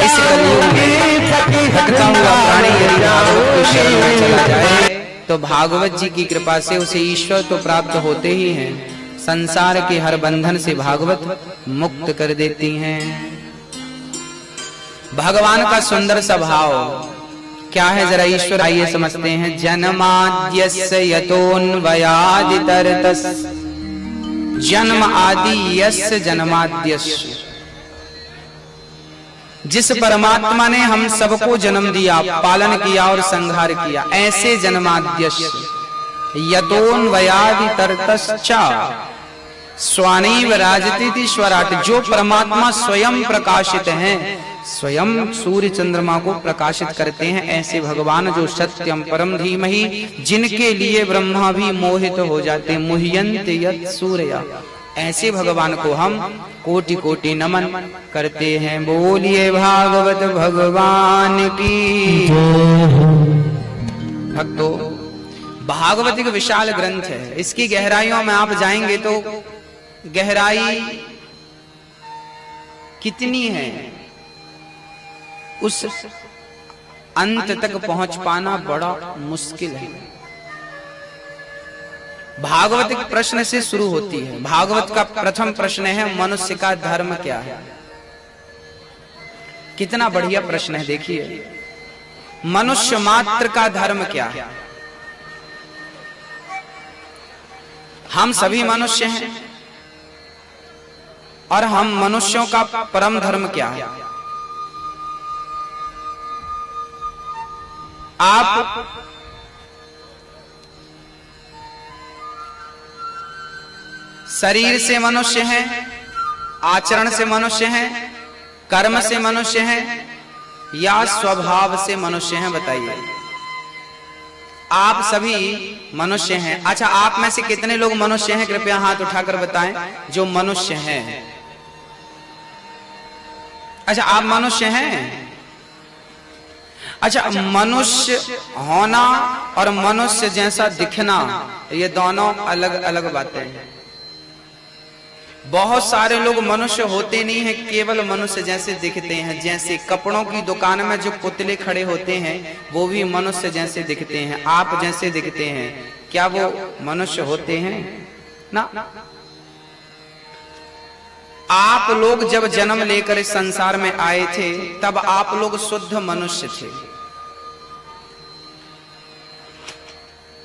इस कलयुग में भटका हुआ प्राणी यदि भागवत की शरण में चला जाए तो भागवत जी की कृपा से उसे ईश्वर तो प्राप्त होते ही हैं, संसार के हर बंधन से भागवत मुक्त कर देती हैं। भगवान का सुंदर स्वभाव क्या है जरा ईश्वर आइए समझते हैं। जन्माद्यस्य यतोऽन्वयादितरतस्, जन्म आदि यस्य जन्माद्यस्य, जिस परमात्मा ने हम सबको जन्म दिया, पालन किया और संहार किया, ऐसे जन्माद्यस्य यतोऽन्वयादितरतश्च स्वानैव राजतीति स्वराट, जो परमात्मा स्वयं प्रकाशित हैं, स्वयं सूर्य चंद्रमा को प्रकाशित करते हैं, ऐसे भगवान जो सत्यम परम धीमहि, जिनके लिए ब्रह्मा भी मोहित हो जाते, मुह्यन्ते यत् सूर्या, ऐसे भगवान को हम कोटि कोटि नमन करते हैं। बोलिए भागवत भगवान की। भक्तों, भागवत एक विशाल ग्रंथ है, इसकी गहराइयों में आप जाएंगे तो गहराई कितनी है, उस अंत तक पहुंच पाना बड़ा मुश्किल है। भागवत एक प्रश्न से शुरू होती है। भागवत का प्रथम प्रश्न है मनुष्य का धर्म क्या है। कितना बढ़िया प्रश्न है, देखिए, मनुष्य मात्र का धर्म क्या है। हम सभी मनुष्य हैं और हम मनुष्यों का परम धर्म क्या है। आप शरीर से मनुष्य हैं, आचरण से मनुष्य हैं, कर्म से मनुष्य हैं, या स्वभाव से मनुष्य हैं, बताइए। आप सभी मनुष्य हैं। अच्छा, आप में से कितने लोग मनुष्य हैं, कृपया हाथ उठाकर बताएं जो मनुष्य हैं। अच्छा, आप मनुष्य हैं। अच्छा, मनुष्य होना और मनुष्य जैसा दिखना, ये दोनों अलग अलग बातें हैं। बहुत सारे लोग मनुष्य होते नहीं हैं, केवल मनुष्य जैसे दिखते हैं। जैसे कपड़ों की दुकान में जो पुतले खड़े होते हैं वो भी मनुष्य जैसे दिखते हैं, आप जैसे दिखते हैं, क्या वो मनुष्य होते हैं? ना। आप लोग जब जन्म लेकर इस संसार में आए थे तब आप लोग शुद्ध मनुष्य थे।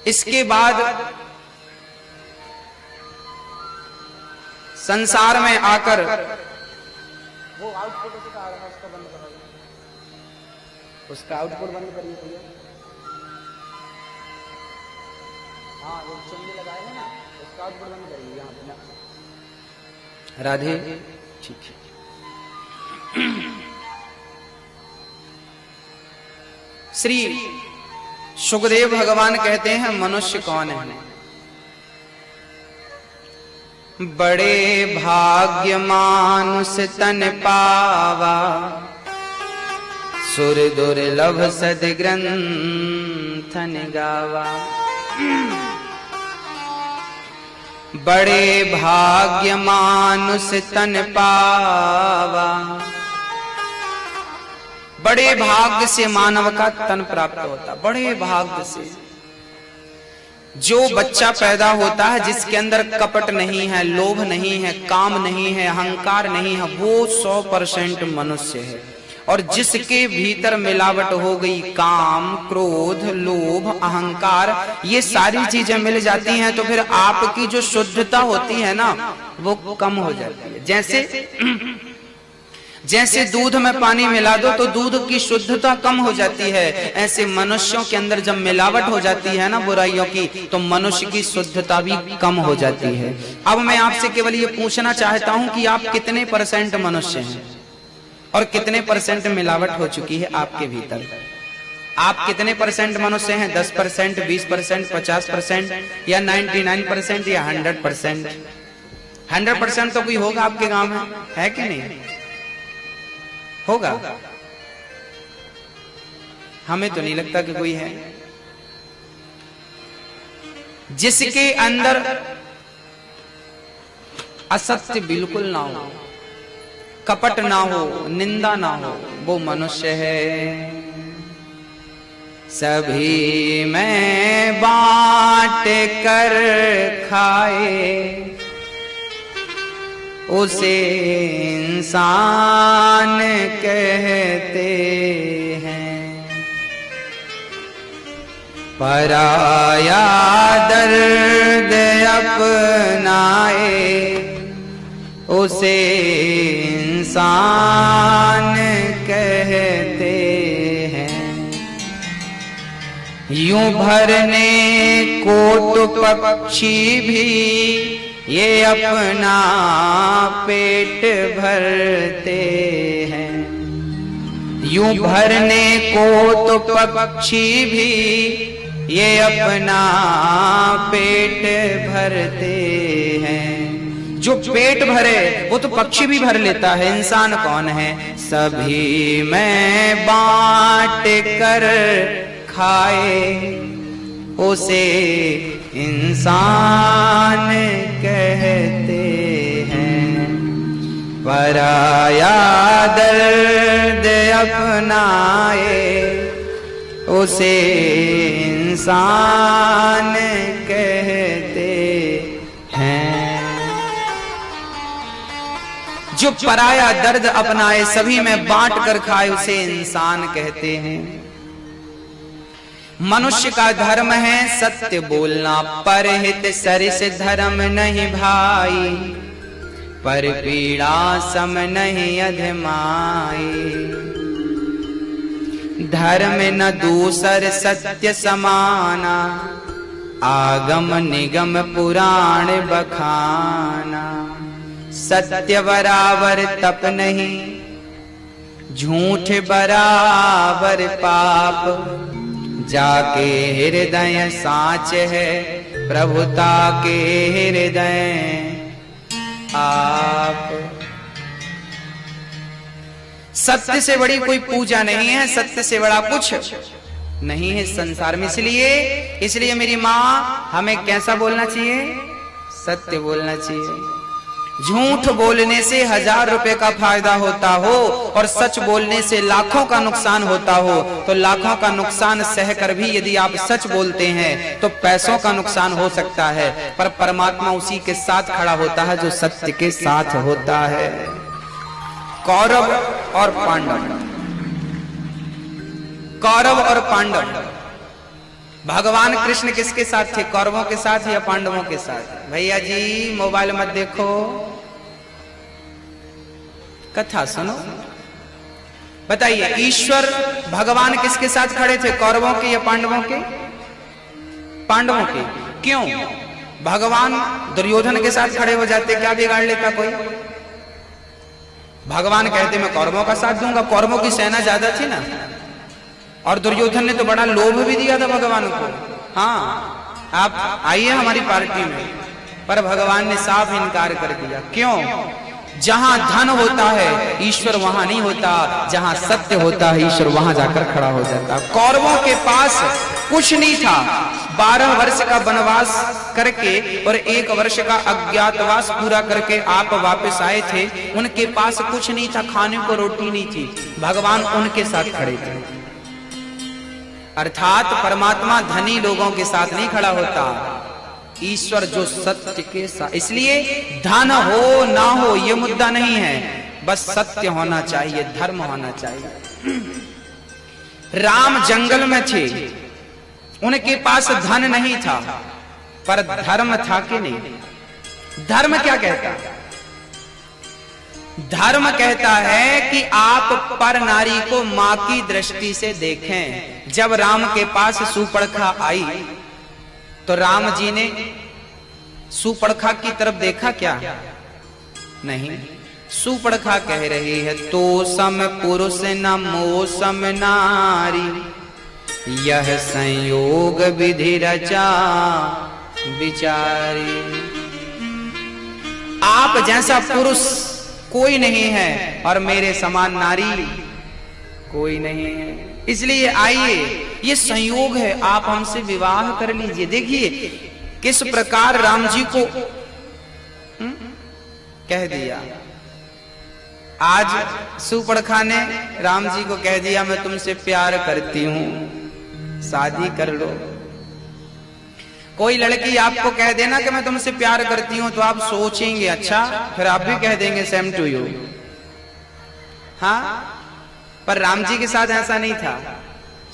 इसके बाद संसार में आकर वो आउटपुट उसका आ रहा है, उसका बंद कराइए, उसका आउटपुट बंद करिए भैया। हाँ, वो चुन्नी लगाए हैं ना, उसका आउटपुट बंद करिए यहाँ पे ना। राधे, ठीक है। श्री सुखदेव भगवान कहते हैं मनुष्य कौन है। बड़े भाग्य मानुष तन पावा, सुर दुर्लभ सद ग्रंथन गावा। बड़े भाग्य मानुष तन पावा, बड़े भाग्य से मानव का तन प्राप्त होता। बड़े भाग्य से जो बच्चा पैदा होता है जिसके अंदर कपट नहीं है, लोभ नहीं है, काम नहीं है, अहंकार नहीं है, वो 100% मनुष्य है। और जिसके भीतर मिलावट हो गई, काम, क्रोध, लोभ, अहंकार, ये सारी चीजें मिल जाती हैं, तो फिर आपकी जो शुद्धता होती है ना वो कम हो जाती है। जैसे दूध में पानी मिला दो तो दूध की शुद्धता कम हो जाती है, ऐसे मनुष्यों के अंदर जब मिलावट हो जाती है ना बुराइयों की, तो मनुष्य की शुद्धता भी कम हो जाती है। अब मैं आपसे केवल ये पूछना चाहता हूं कि आप कितने % मनुष्य हैं और कितने % मिलावट हो चुकी है आपके भीतर। आप कितने % मनुष्य हैं? 10%, 20%, 50% या 99% या 100%? 100% तो कोई होगा आपके गांव में, है कि नहीं? होगा? हमें तो नहीं लगता कि कोई है जिसके अंदर असत्य बिल्कुल ना हो, कपट ना हो, निंदा ना हो, वो मनुष्य है। सभी में बांट कर खाए, उसे इंसान कहते हैं। पराया दर्द अपनाए, उसे इंसान कहते हैं। यूं भरने कोट पक्षी भी ये अपना पेट भरते हैं। यूं भरने को तो पक्षी भी ये अपना पेट भरते हैं। जो पेट भरे वो तो पक्षी भी भर लेता है, इंसान कौन है? सभी में बांट कर खाए, उसे इंसान कहते हैं। पराया दर्द अपनाए, उसे इंसान कहते हैं। जो पराया दर्द अपनाए, सभी में बांट कर खाए, उसे इंसान कहते हैं। मनुष्य का धर्म है सत्य बोलना, परहित सरिस धर्म नहीं भाई, पर पीड़ा सम नहीं अधमाई। धर्म न दूसर सत्य समाना, आगम निगम पुराण बखाना। सत्य बराबर तप नहीं, झूठ बराबर पाप। जाके हृदय साच है, प्रभुता के हृदय आप। सत्य से बड़ी कोई पूजा नहीं है, सत्य से बड़ा कुछ नहीं है संसार में। इसलिए मेरी माँ हमें कैसा बोलना चाहिए? सत्य बोलना चाहिए। झूठ बोलने से 1000 रुपए का फायदा होता हो और सच बोलने से लाखों का नुकसान होता हो, तो लाखों का नुकसान सहकर भी यदि आप सच बोलते हैं तो पैसों का नुकसान हो सकता है, पर परमात्मा उसी के साथ खड़ा होता है जो सत्य के साथ होता है। कौरव और पांडव, कौरव और पांडव, भगवान कृष्ण किसके साथ थे? कौरवों के साथ या पांडवों के साथ? भैया जी मोबाइल मत देखो, कथा सुनो। बताइए, ईश्वर भगवान किसके साथ खड़े थे? कौरवों के या पांडवों के? पांडवों के। क्यों? भगवान दुर्योधन के साथ खड़े हो जाते, क्या बिगाड़ लेता कोई? भगवान कहते मैं कौरवों का साथ दूंगा। कौरवों की सेना ज्यादा थी ना, और दुर्योधन ने तो बड़ा लोभ भी दिया था भगवान को। हाँ, आप आइए हमारी पार्टी में, पर भगवान ने साफ इनकार कर दिया। क्यों? जहां धन होता है ईश्वर वहां नहीं होता, जहां सत्य होता है ईश्वर वहां जाकर खड़ा हो जाता। कौरवों के पास कुछ नहीं था, 12 वर्ष का वनवास करके और 1 वर्ष का अज्ञातवास पूरा करके आप वापस आए थे। उनके पास कुछ नहीं था, खाने को रोटी नहीं थी, भगवान उनके साथ खड़े थे। अर्थात परमात्मा धनी लोगों के साथ नहीं खड़ा होता, ईश्वर जो सत्य के साथ। इसलिए धन हो ना हो ये मुद्दा नहीं है, बस सत्य होना चाहिए, धर्म होना चाहिए। राम जंगल में थे, उनके पास धन नहीं था, पर धर्म था कि नहीं? धर्म क्या कहता है? धर्म कहता है कि आप पर नारी को मां की दृष्टि से देखें। जब राम के पास सुपर्णखा आई तो राम जी ने सुपर्णखा की तरफ देखा क्या? नहीं। सुपर्णखा कह रही है, तो सम पुरुष न मो सम नारी, यह संयोग विधि रचा विचारी। आप जैसा पुरुष कोई नहीं है और मेरे समान नारी कोई नहीं है, इसलिए आइए ये संयोग है, आप हमसे विवाह कर लीजिए। देखिए किस प्रकार राम जी को कह दिया। आज सुपर्णखा ने राम जी को कह दिया मैं तुमसे प्यार करती हूं, शादी कर लो। कोई लड़की आपको कह देना कि मैं तुमसे प्यार करती हूं तो आप सोचेंगे अच्छा, फिर आप भी कह देंगे सेम टू यू। हाँ, पर राम जी के साथ ऐसा नहीं था।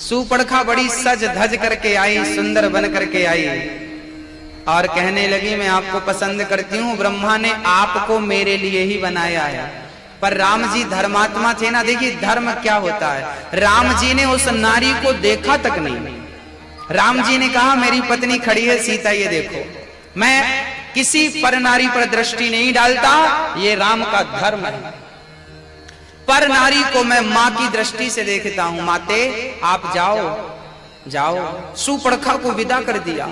सुपर्णखा बड़ी सज धज करके आई, सुंदर बन करके आई और कहने लगी मैं आपको पसंद करती हूं, ब्रह्मा ने आपको मेरे लिए ही बनाया है। पर राम जी धर्मात्मा थे ना। देखिए धर्म क्या होता है। राम जी ने उस नारी को देखा तक नहीं। राम जी ने कहा मेरी पत्नी खड़ी है सीता, ये देखो, मैं किसी पर नारी पर दृष्टि नहीं डालता, ये राम का धर्म है। पर नारी को मैं मां की दृष्टि से देखता हूं। माते आप जाओ जाओ। सुपर्णखा को विदा कर दिया।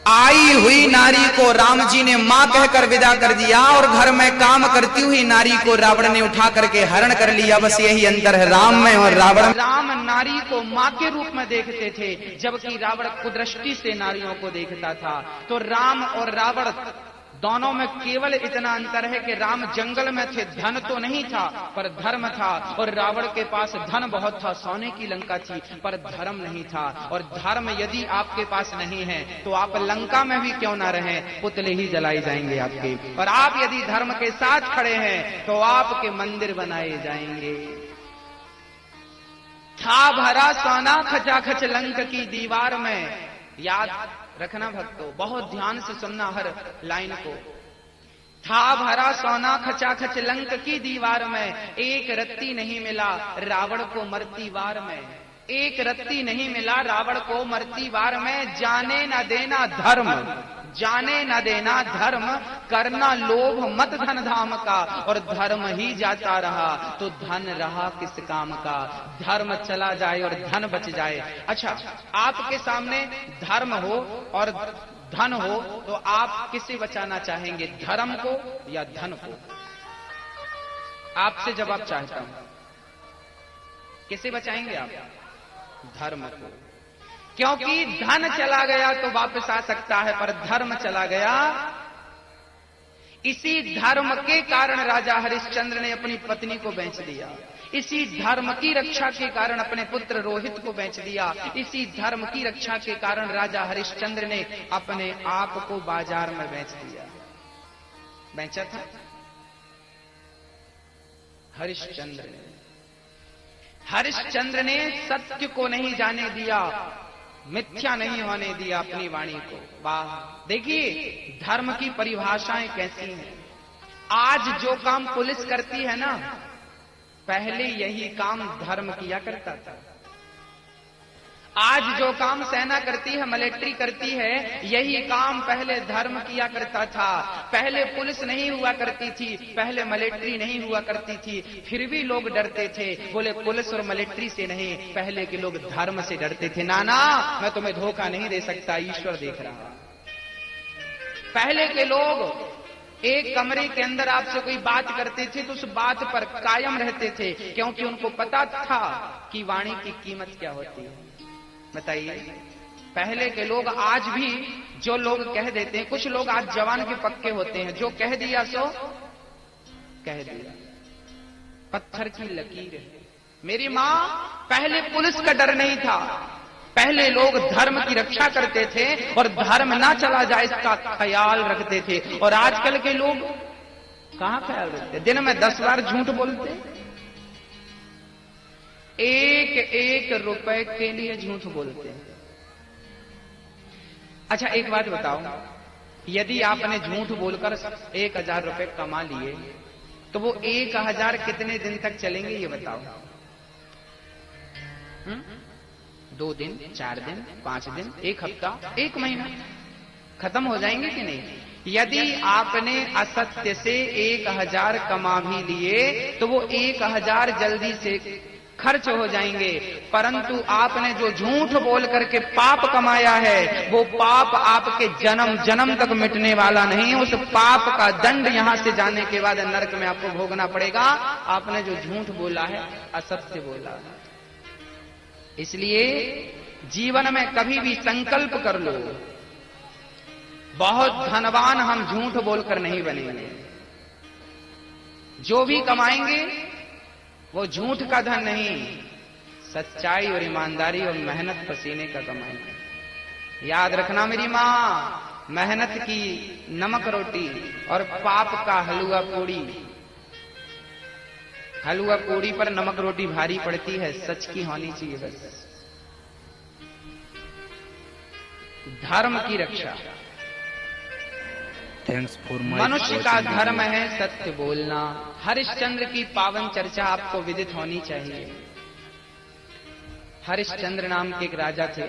आई हुई नारी को राम जी ने मां कहकर विदा कर दिया और घर में काम करती हुई नारी को रावण ने उठा करके हरण कर लिया। बस यही अंतर है राम में और रावण। राम नारी को मां के रूप में देखते थे, जबकि रावण कुदृष्टि से नारियों को देखता था। तो राम और रावण दोनों में केवल इतना अंतर है कि राम जंगल में थे, धन तो नहीं था पर धर्म था, और रावण के पास धन बहुत था, सोने की लंका थी, पर धर्म नहीं था। और धर्म यदि आपके पास नहीं है तो आप लंका में भी क्यों ना रहें, पुतले ही जलाई जाएंगे आपके। और आप यदि धर्म के साथ खड़े हैं तो आपके मंदिर बनाए जाएंगे। था भरा सोना खचाखच लंक की दीवार में। याद रखना भक्तों, बहुत ध्यान से सुनना हर लाइन को। था भरा सोना खचाखच लंक की दीवार में, एक रत्ती नहीं मिला रावण को मरती वार में। एक रत्ती नहीं मिला रावण को मरती वार में। जाने न देना धर्म, जाने न देना धर्म, करना लोभ मत धन धाम का। और धर्म ही जाता रहा तो धन रहा किस काम का। धर्म चला जाए और धन बच जाए। अच्छा, आपके सामने धर्म हो और धन हो तो आप किसे बचाना चाहेंगे, धर्म को या धन को? आपसे जवाब चाहता हूं, किसे बचाएंगे आप? धर्म को। क्योंकि धन चला गया तो वापस आ सकता है, पर धर्म चला गया। इसी धर्म के कारण राजा हरिश्चंद्र ने अपनी पत्नी को बेच दिया। इसी धर्म की रक्षा के कारण अपने पुत्र रोहित को बेच दिया। इसी धर्म की रक्षा के कारण राजा हरिश्चंद्र ने अपने आप को बाजार में बेच दिया। बेचा था हरिश्चंद्र ने। हरिश्चंद्र ने सत्य को नहीं जाने दिया, मिथ्या नहीं होने दिया अपनी वाणी को। वाह, देखिए धर्म की परिभाषाएं कैसी हैं। आज जो काम पुलिस करती है ना, पहले यही काम धर्म किया करता था। आज जो काम सेना करती है, मिलिट्री करती है, यही काम पहले धर्म किया करता था। पहले पुलिस नहीं हुआ करती थी, पहले मिलिट्री नहीं हुआ करती थी, फिर भी लोग डरते थे। बोले पुलिस और मिलिट्री से नहीं, पहले के लोग धर्म से डरते थे। नाना मैं तुम्हें धोखा नहीं दे सकता, ईश्वर देख रहा। पहले के लोग एक कमरे के अंदर आपसे कोई बात करते थे तो उस बात पर कायम रहते थे, क्योंकि उनको पता था कि वाणी की कीमत क्या होती है। बताइए, पहले के लोग आज भी जो लोग कह देते हैं, कुछ लोग आज जवान के पक्के होते हैं, जो कह दिया सो कह दिया, पत्थर की लकीर है। मेरी मां, पहले पुलिस का डर नहीं था, पहले लोग धर्म की रक्षा करते थे और धर्म ना चला जाए इसका ख्याल रखते थे। और आजकल के लोग कहां ख्याल रखते? दिन में 10 बार झूठ बोलते, एक एक रुपए के लिए झूठ बोलते हैं। अच्छा एक बात बताओ, यदि आपने झूठ बोलकर 1000 रुपए कमा लिए तो वो 1000 कितने दिन तक चलेंगे ये बताओ? 2 दिन, 4 दिन, 5 दिन, 1 हफ्ता, 1 महीना, खत्म हो जाएंगे कि नहीं? यदि आपने असत्य से 1000 कमा भी लिए तो वो 1000 जल्दी से खर्च हो जाएंगे, परंतु आपने जो झूठ बोल करके पाप कमाया है वो पाप आपके जन्म जन्म तक मिटने वाला नहीं है। उस पाप का दंड यहां से जाने के बाद नरक में आपको भोगना पड़ेगा। आपने जो झूठ बोला है, असत्य बोला है। इसलिए जीवन में कभी भी संकल्प कर लो, बहुत धनवान हम झूठ बोलकर नहीं बनेंगे। जो भी कमाएंगे वो झूठ का धन नहीं, सच्चाई और ईमानदारी और मेहनत पसीने का कमाएंगे। याद रखना मेरी माँ, मेहनत की नमक रोटी और पाप का हलवा पूड़ी। हलवा पूड़ी पर नमक रोटी भारी पड़ती है, सच की होनी चाहिए बस। धर्म की रक्षा, मनुष्य का धर्म है सत्य बोलना। हरिश्चंद्र की पावन चर्चा आपको विदित होनी चाहिए। हरिश्चंद्र नाम के एक राजा थे,